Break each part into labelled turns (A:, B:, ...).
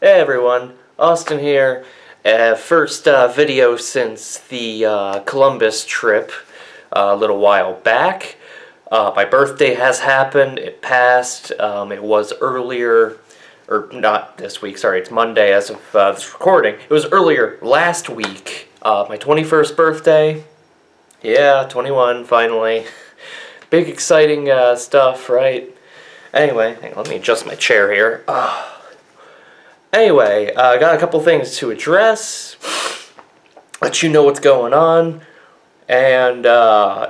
A: Hey everyone, Austin here. First video since the Columbus trip a little while back. My birthday has happened, it passed. It was earlier, or not this week, sorry, it's Monday as of this recording. It was earlier last week, my 21st birthday. Yeah, 21, finally. Big exciting stuff, right? Anyway, hang on, let me adjust my chair here. Anyway, I got a couple things to address, let you know what's going on, and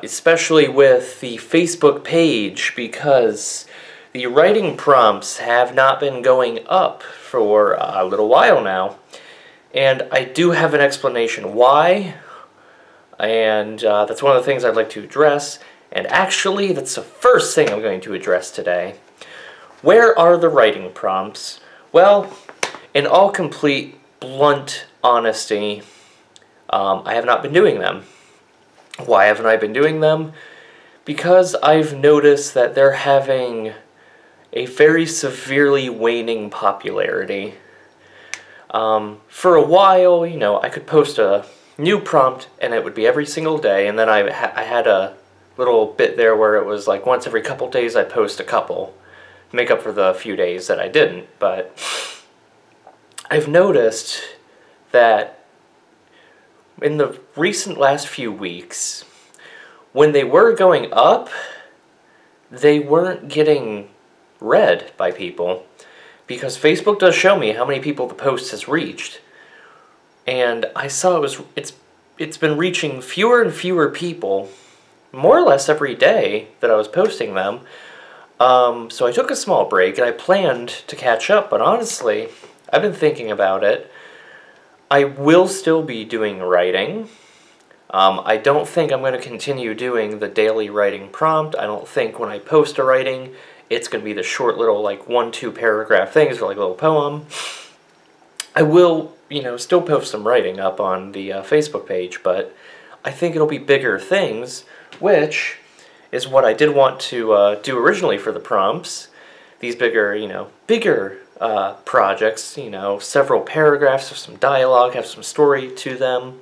A: especially with the Facebook page, because the writing prompts have not been going up for a little while now, and I do have an explanation why, and that's one of the things I'd like to address, and actually that's the first thing I'm going to address today. Where are the writing prompts? Well, in all complete, blunt honesty, I have not been doing them. Why haven't I been doing them? Because I've noticed that they're having a very severely waning popularity. For a while, you know, I could post a new prompt and it would be every single day, and then I had a little bit there where it was like once every couple days I'd post a couple to make up for the few days that I didn't, but I've noticed that in the recent last few weeks, when they were going up, they weren't getting read by people, because Facebook does show me how many people the post has reached, and I saw it's been reaching fewer and fewer people, more or less every day that I was posting them. So I took a small break, and I planned to catch up, but honestly, I've been thinking about it. I will still be doing writing. I don't think I'm going to continue doing the daily writing prompt. I don't think when I post a writing, it's going to be the short little, like, 1-2 paragraph things, or like a little poem. I will, you know, still post some writing up on the Facebook page, but I think it'll be bigger things, which is what I did want to do originally for the prompts. These bigger, you know, projects, you know, several paragraphs of some dialogue, have some story to them.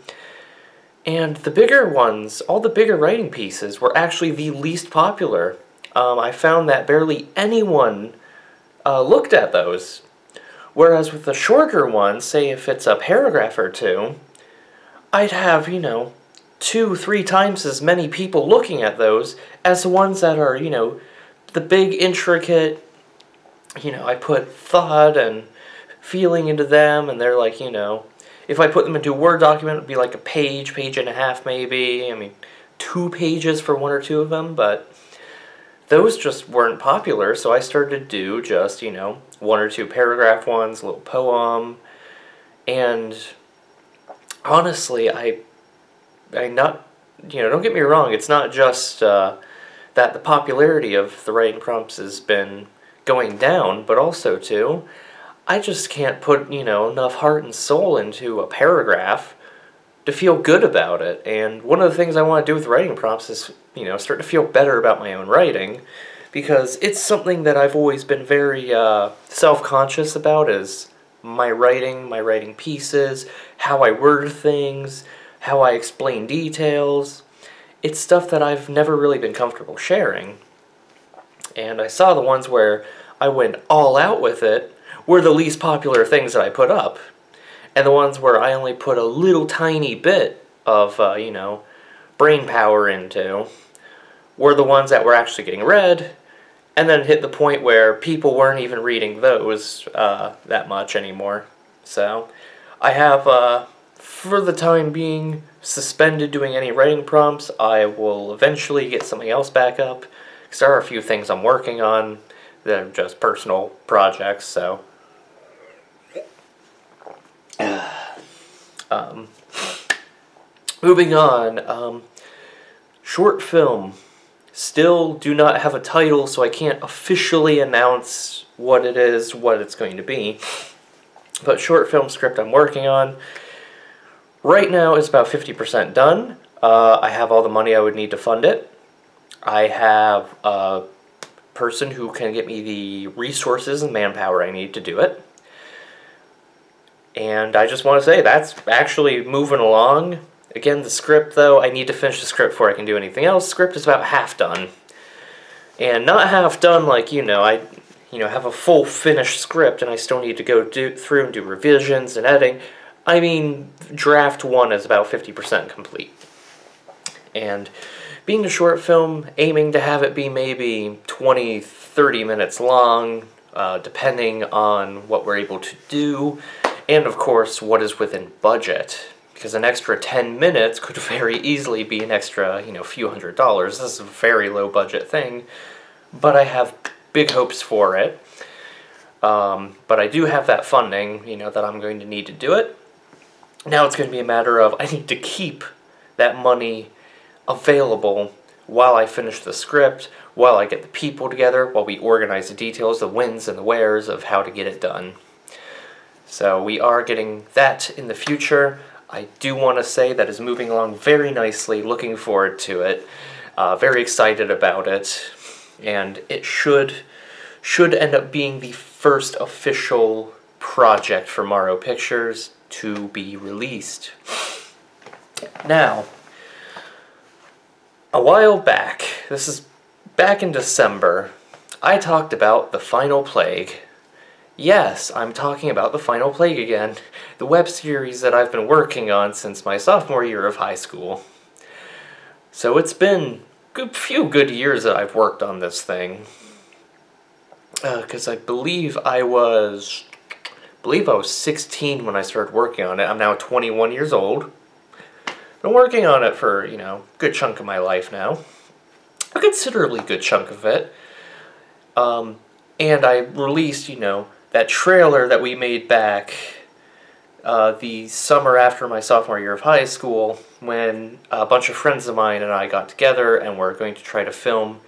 A: And the bigger ones, all the bigger writing pieces, were actually the least popular. I found that barely anyone looked at those. Whereas with the shorter ones, say if it's a paragraph or two, I'd have, you know, 2-3 times as many people looking at those as the ones that are, you know, the big, intricate, you know, I put thought and feeling into them, and they're like, you know, if I put them into a Word document, it would be like a page, page and a half maybe. I mean, 2 pages for 1 or 2 of them, but those just weren't popular, so I started to do just, you know, 1 or 2 paragraph ones, a little poem, and honestly, I not, you know, don't get me wrong, it's not just that the popularity of the writing prompts has been going down, but also too, I just can't put, you know, enough heart and soul into a paragraph to feel good about it. And one of the things I want to do with writing prompts is, you know, start to feel better about my own writing, because it's something that I've always been very self-conscious about, is my writing pieces, how I word things, how I explain details. It's stuff that I've never really been comfortable sharing. And I saw the ones where I went all out with it were the least popular things that I put up. And the ones where I only put a little tiny bit of, you know, brain power into were the ones that were actually getting read, and then hit the point where people weren't even reading those that much anymore. So I have, for the time being, suspended doing any writing prompts. I will eventually get something else back up, because there are a few things I'm working on that are just personal projects, so. Moving on, short film. Still do not have a title, so I can't officially announce what it is, what it's going to be. But short film script I'm working on. Right now it's about 50% done. I have all the money I would need to fund it. I have a person who can get me the resources and manpower I need to do it. And I just want to say that's actually moving along. Again, the script, though, I need to finish the script before I can do anything else. Script is about half done. And not half done like, I have a full finished script and I still need to go through and do revisions and editing. I mean, draft 1 is about 50% complete. And being a short film, aiming to have it be maybe 20-30 minutes long, depending on what we're able to do, and of course, what is within budget. Because an extra 10 minutes could very easily be an extra, few $100s. This is a very low budget thing, but I have big hopes for it. But I do have that funding, that I'm going to need to do it. Now it's going to be a matter of, I need to keep that money available while I finish the script, while I get the people together, while we organize the details, the whens and the wheres of how to get it done. So we are getting that in the future. I do want to say that is moving along very nicely, looking forward to it, very excited about it, and it should end up being the first official project for MorrowPictures to be released. Now, a while back, this is back in December, I talked about The Final Plague. Yes, I'm talking about The Final Plague again, the web series that I've been working on since my sophomore year of high school. So it's been a few good years that I've worked on this thing. Because I believe I was 16 when I started working on it. I'm now 21 years old. Been working on it for, a good chunk of my life now. A considerably good chunk of it. And I released, that trailer that we made back the summer after my sophomore year of high school, when a bunch of friends of mine and I got together and we're going to try to film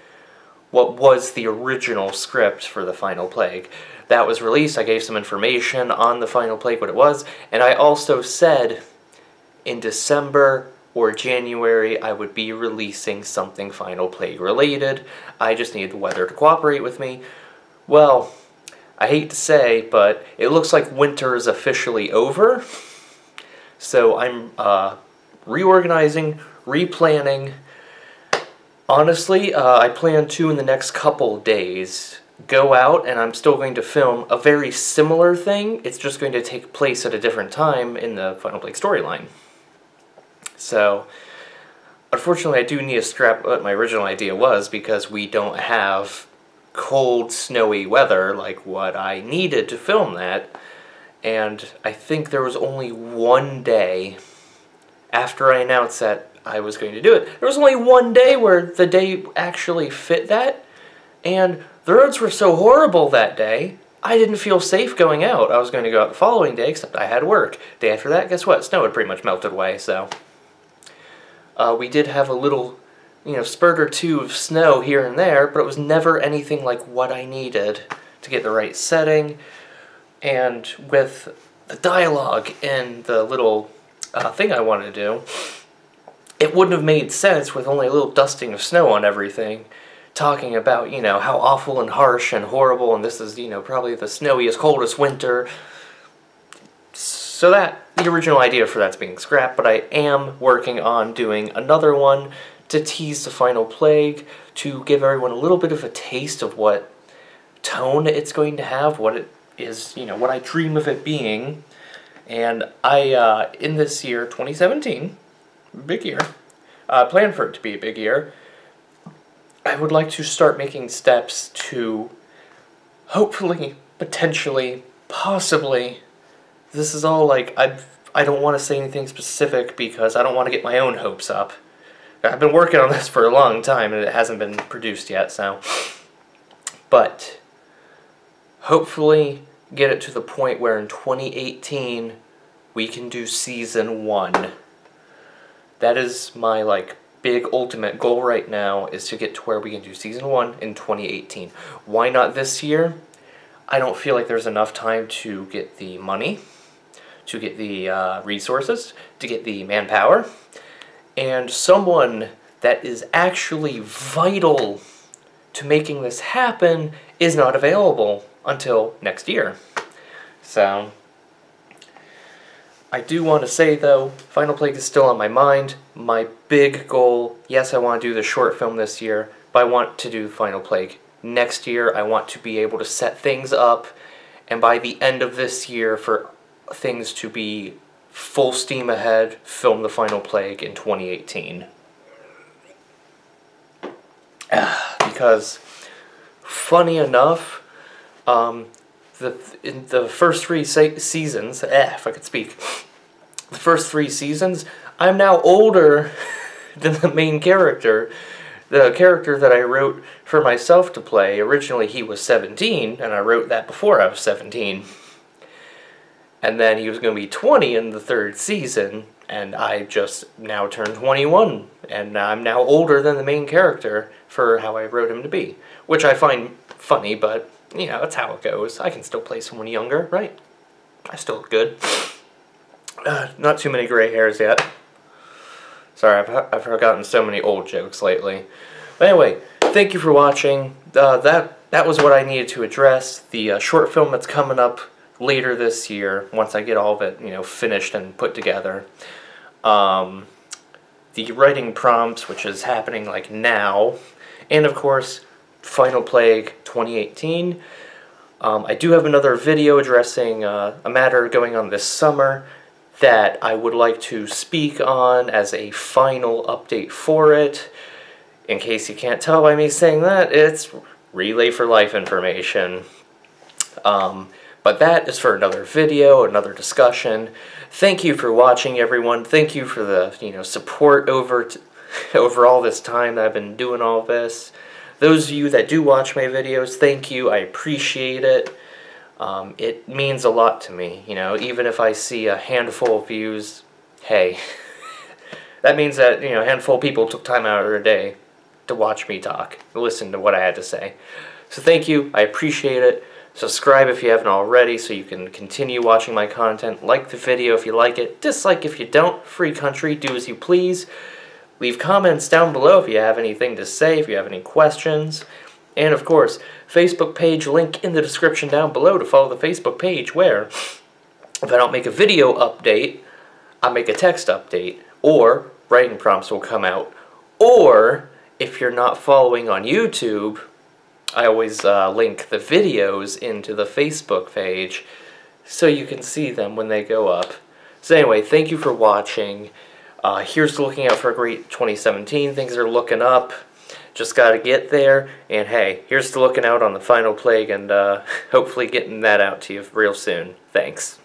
A: what was the original script for The Final Plague. That was released. I gave some information on The Final Plague, what it was, and I also said in December or January I would be releasing something Final Plague related. I just needed the weather to cooperate with me. Well, I hate to say, but it looks like winter is officially over. So I'm reorganizing, replanning. Honestly, I plan to, in the next couple days, go out and I'm still going to film a very similar thing. It's just going to take place at a different time in the Final Plague storyline. So, unfortunately, I do need to scrap what my original idea was because we don't have cold, snowy weather like what I needed to film that. And I think there was only one day after I announced that I was going to do it. There was only one day where the day actually fit that, and the roads were so horrible that day, I didn't feel safe going out. I was going to go out the following day, except I had work. Day after that, guess what? Snow had pretty much melted away, so we did have a little, spurt or two of snow here and there, but it was never anything like what I needed to get the right setting. And with the dialogue and the little thing I wanted to do, it wouldn't have made sense with only a little dusting of snow on everything, talking about, how awful and harsh and horrible, and this is, probably the snowiest, coldest winter. So the original idea for that's being scrapped, but I am working on doing another one to tease The Final Plague, to give everyone a little bit of a taste of what tone it's going to have, what it is, what I dream of it being. And I, in this year, 2017, big year, plan for it to be a big year, I would like to start making steps to hopefully, potentially, possibly, this is all like, I don't want to say anything specific because I don't want to get my own hopes up. I've been working on this for a long time and it hasn't been produced yet, so. But hopefully get it to the point where in 2018 we can do season 1. That is my big ultimate goal right now, is to get to where we can do season 1 in 2018. Why not this year? I don't feel like there's enough time to get the money, to get the resources, to get the manpower, and someone that is actually vital to making this happen is not available until next year. So, I do want to say, though, Final Plague is still on my mind. My big goal, yes, I want to do the short film this year, but I want to do Final Plague next year. I want to be able to set things up, and by the end of this year, for things to be full steam ahead, film the Final Plague in 2018. Because, funny enough, in the first 3 seasons, if I could speak, the first 3 seasons, I'm now older than the main character. The character that I wrote for myself to play, originally he was 17, and I wrote that before I was 17. And then he was going to be 20 in the 3rd season, and I just now turned 21, and I'm now older than the main character for how I wrote him to be. Which I find funny, but, you know, that's how it goes. I can still play someone younger, right? I still look good. Not too many gray hairs yet. Sorry, I've forgotten so many old jokes lately. But anyway, thank you for watching. That was what I needed to address. The short film that's coming up later this year, once I get all of it, you know, finished and put together. The writing prompts, which is happening like now, and of course, Final Plague 2018. I do have another video addressing a matter going on this summer that I would like to speak on as a final update for it. In case you can't tell by me saying that, it's Relay for Life information. But that is for another video, another discussion. Thank you for watching, everyone. Thank you for the, you know, support over all this time that I've been doing all this. Those of you that do watch my videos, thank you. I appreciate it. It means a lot to me, you know, even if I see a handful of views, hey, that means that, you know, a handful of people took time out of their day to watch me talk, listen to what I had to say. So thank you, I appreciate it. Subscribe if you haven't already so you can continue watching my content. Like the video if you like it, dislike if you don't. Free country, do as you please. Leave comments down below if you have anything to say, if you have any questions. And of course, Facebook page link in the description down below to follow the Facebook page where, if I don't make a video update, I make a text update, or writing prompts will come out. Or, if you're not following on YouTube, I always link the videos into the Facebook page so you can see them when they go up. So anyway, thank you for watching. Here's to looking out for a great 2017. Things are looking up. Just got to get there, and hey, here's to looking out on the Final Plague and hopefully getting that out to you real soon. Thanks.